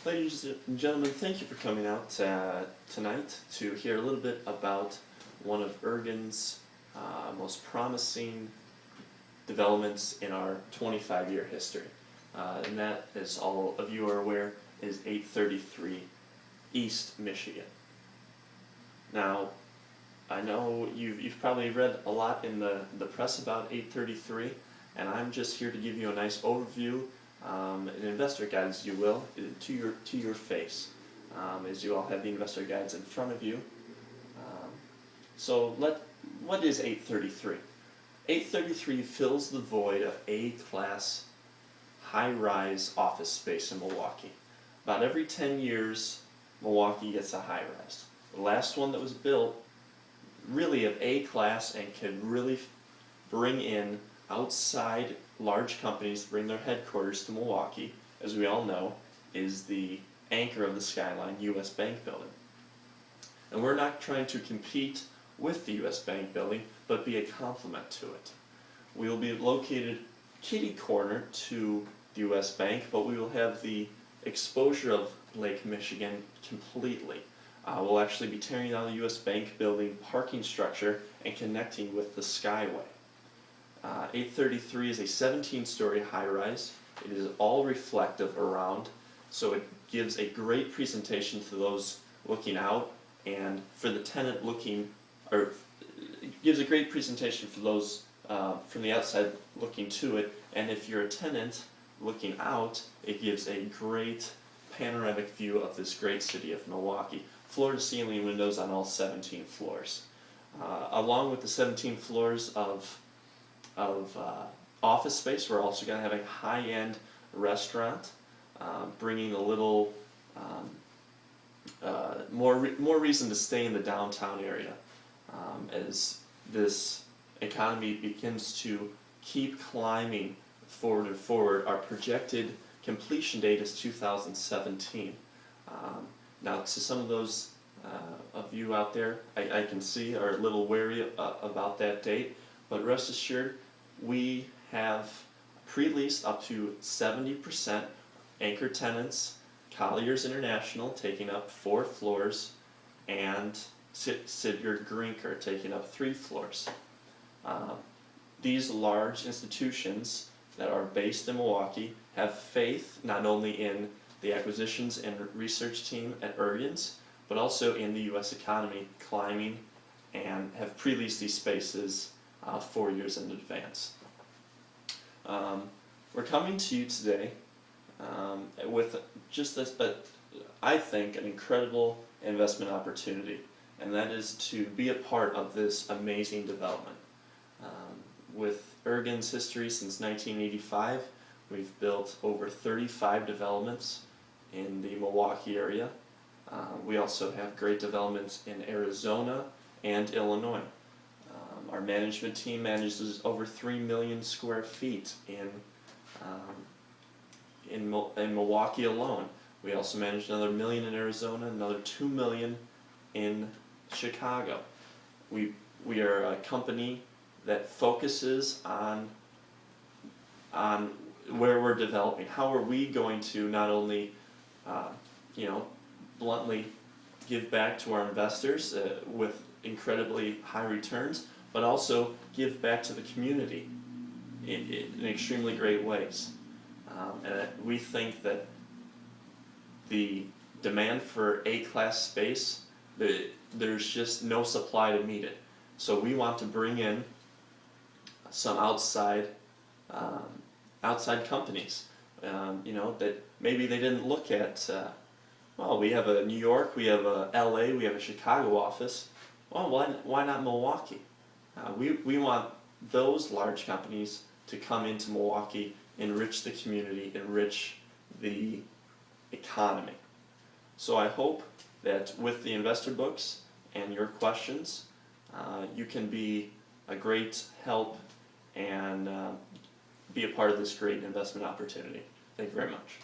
Ladies and gentlemen, thank you for coming out tonight to hear a little bit about one of Oregon's most promising developments in our 25-year history. And that, as all of you are aware, is 833 East Michigan. Now, I know you've probably read a lot in the press about 833, and I'm just here to give you a nice overview, an investor guide, as you will, to your face, as you all have the investor guides in front of you. What is 833? 833 fills the void of A-class high-rise office space in Milwaukee. About every 10 years, Milwaukee gets a high-rise. The last one that was built, really of A-class and can really bring in outside large companies to bring their headquarters to Milwaukee, as we all know, is the anchor of the skyline, U.S. Bank Building. And we're not trying to compete with the U.S. Bank Building, but be a complement to it. We will be located kitty corner to the U.S. Bank, but we will have the exposure of Lake Michigan completely. We'll actually be tearing down the U.S. Bank Building parking structure and connecting with the Skyway. 833 is a 17-story high-rise. It is all reflective around, so it gives a great presentation to those looking out, and for the tenant looking, or it gives a great presentation for those from the outside looking to it, and if you're a tenant looking out, it gives a great panoramic view of this great city of Milwaukee. Floor-to-ceiling windows on all 17 floors. Along with the 17 floors of office space, we're also going to have a high-end restaurant, bringing a little more reason to stay in the downtown area as this economy begins to keep climbing forward and forward. Our projected completion date is 2017. Now, to some of those of you out there, I can see are a little wary about that date, but rest assured, we have pre-leased up to 70% anchor tenants, Colliers International taking up 4 floors, and Sidgard Grinker taking up 3 floors. These large institutions that are based in Milwaukee have faith not only in the acquisitions and research team at Oregon's, but also in the U.S. economy climbing, and have pre-leased these spaces 4 years in advance. We're coming to you today with just this, I think, an incredible investment opportunity, and that is to be a part of this amazing development. With Oregon's history since 1985, we've built over 35 developments in the Milwaukee area. We also have great developments in Arizona and Illinois. Our management team manages over 3 million square feet in Milwaukee alone. We also manage another 1 million in Arizona, another 2 million in Chicago. We are a company that focuses on where we're developing. How are we going to not only, bluntly give back to our investors with incredibly high returns, but also give back to the community in extremely great ways. And we think that the demand for A-class space, there's just no supply to meet it. So we want to bring in some outside companies, that maybe they didn't look at. Well, we have a New York, we have a LA, we have a Chicago office. Well, why not Milwaukee? We want those large companies to come into Milwaukee, enrich the community, enrich the economy. So I hope that with the investor books and your questions, you can be a great help and be a part of this great investment opportunity. Thank you very much.